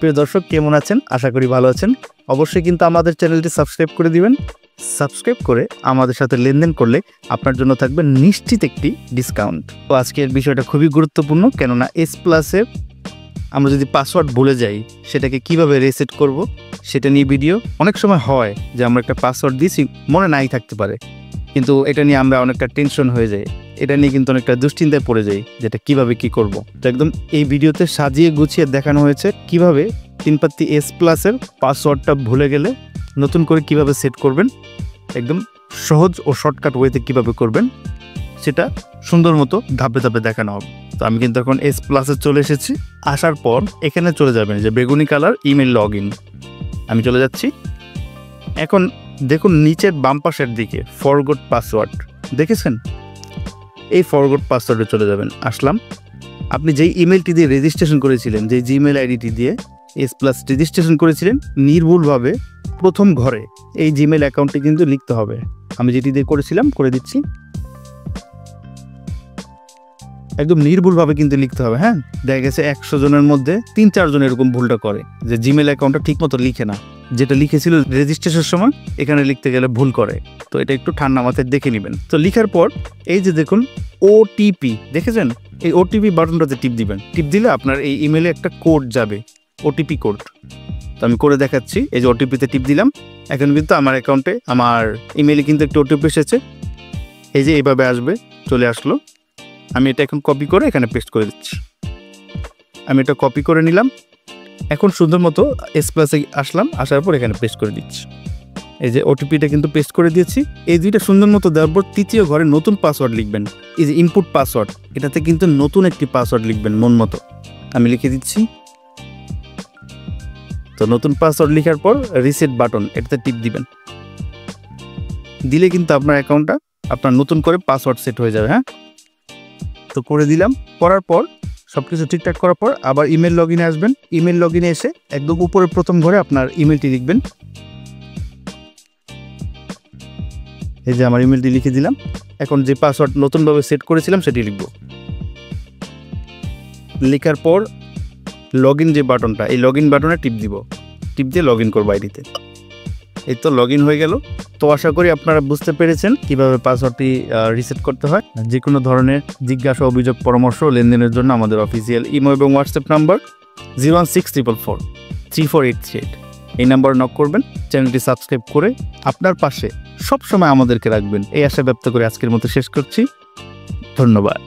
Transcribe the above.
প্রিয় দর্শক কেমন আছেন? আশা করি ভালো আছেন। অবশ্যই কিন্তু আমাদের চ্যানেলটি সাবস্ক্রাইব করে দিবেন। সাবস্ক্রাইব করে আমাদের সাথে লেনদেন করলে আপনার জন্য থাকবে নিশ্চিত একটি ডিসকাউন্ট। তো আজকের বিষয়টা খুবই গুরুত্বপূর্ণ, কেননা এস প্লাসের আমরা যদি পাসওয়ার্ড ভুলে যাই সেটাকে কিভাবে রিসেট করব সেটা নিয়ে ভিডিও। অনেক সময় হয় যে আমরা একটা পাসওয়ার্ড দিয়েছি, মনে নাই থাকতে পারে, কিন্তু এটা নিয়ে আমরা অনেকটা টেনশন হয়ে যাই, এটা নিয়ে কিন্তু অনেকটা দুশ্চিন্তায় পড়ে যাই যেটা কিভাবে কি করব। তো একদম এই ভিডিওতে সাজিয়ে গুছিয়ে দেখানো হয়েছে কিভাবে 3পাত্তি এস প্লাসের পাসওয়ার্ডটা ভুলে গেলে নতুন করে কিভাবে সেট করবেন, একদম সহজ ও শর্টকাট ওয়েতে কিভাবে করবেন সেটা সুন্দর মতো ধাপে ধাপে দেখানো হবে। তো আমি কিন্তু এখন এস প্লাসে চলে এসেছি। আসার পর এখানে চলে যাবেন যে বেগুনি কালার ইমেল লগ ইন, আমি চলে যাচ্ছি। এখন দেখুন নিচের বাম পাশের দিকে ফরগট পাসওয়ার্ড দেখেছেন, এই ফরগট পাসওয়ার্ডে চলে যাবেন। আসলাম, আপনি যেই ইমেলটি দিয়ে রেজিস্ট্রেশন করেছিলেন, যেই জিমেল আইডিটি দিয়ে এস প্লাস রেজিস্ট্রেশন করেছিলেন, নির্ভুলভাবে প্রথম ঘরে এই জিমেল অ্যাকাউন্টটি কিন্তু লিখতে হবে। আমি যেটি দিয়ে করেছিলাম করে দিচ্ছি, একদম নির্ভুলভাবে কিন্তু লিখতে হবে। হ্যাঁ, দেখা গেছে 100 জনের মধ্যে 3-4 জন এরকম ভুলটা করে যে জিমেল অ্যাকাউন্টটা ঠিক মতো লিখে না, যেটা লিখেছিল রেজিস্ট্রেশনের সময় এখানে লিখতে গেলে ভুল করে। তো এটা একটু ঠান্ডা মাথায় দেখে নেবেন। তো লিখার পর এই যে দেখুন ওটিপি দেখেছেন, এই ওটিপি বাটনটাতে টিপ দিবেন। টিপ দিলে আপনার এই ইমেলে একটা কোড যাবে, ওটিপি কোড। তো আমি করে দেখাচ্ছি। এই যে ওটিপিতে টিপ দিলাম, এখন কিন্তু আমার অ্যাকাউন্টে আমার ইমেলে কিন্তু একটা ওটিপি এসেছে। এই যে এইভাবে আসবে, চলে আসলো। আমি এটা এখন কপি করে এখানে পেস্ট করে দিচ্ছি। আমি এটা কপি করে নিলাম। এখন সুন্দর মতো এস প্লাসে আসলাম, আসার পর এখানে পেস্ট করে দিচ্ছি। এই যে ওটিপিটা কিন্তু পেস্ট করে দিয়েছি। এই দুইটা সুন্দর মতো দেওয়ার পর তৃতীয় ঘরে নতুন পাসওয়ার্ড লিখবেন। এই যে ইনপুট পাসওয়ার্ড, এটাতে কিন্তু নতুন একটি পাসওয়ার্ড লিখবেন মন মতো। আমি লিখে দিচ্ছি। তো নতুন পাসওয়ার্ড লেখার পর রিসেট বাটন, এটাতে টিপ দিবেন। দিলে কিন্তু আপনার অ্যাকাউন্টটা আপনার নতুন করে পাসওয়ার্ড সেট হয়ে যাবে। হ্যাঁ, তো করে দিলাম। করার পর সবকিছু ঠিকঠাক করার পর আবার ইমেল লগ ইনে আসবেন। ইমেল লগ ইনে এসে একদম উপরের প্রথম ঘরে আপনার ইমেলটি লিখবেন। এই যে আমার ইমেলটি লিখে দিলাম। এখন যে পাসওয়ার্ড নতুনভাবে সেট করেছিলাম সেটি লিখব। লেখার পর লগ ইন যে বাটনটা, এই লগ ইন বাটনে টিপ দিব। টিপ দিয়ে লগ ইন করবো আইডিতে। এই তো লগ ইন হয়ে গেল। তো আশা করি আপনারা বুঝতে পেরেছেন কিভাবে পাসওয়ার্ডটি রিসেট করতে হয়। যে কোনো ধরনের জিজ্ঞাসা, অভিযোগ, পরামর্শ, লেনদেনের জন্য আমাদের অফিসিয়াল ইমো এবং হোয়াটসঅ্যাপ নাম্বার 01644434838, এই নাম্বারে নক করবেন। চ্যানেলটি সাবস্ক্রাইব করে আপনার পাশে সবসময় আমাদেরকে রাখবেন, এই আশা ব্যক্ত করে আজকের মতো শেষ করছি। ধন্যবাদ।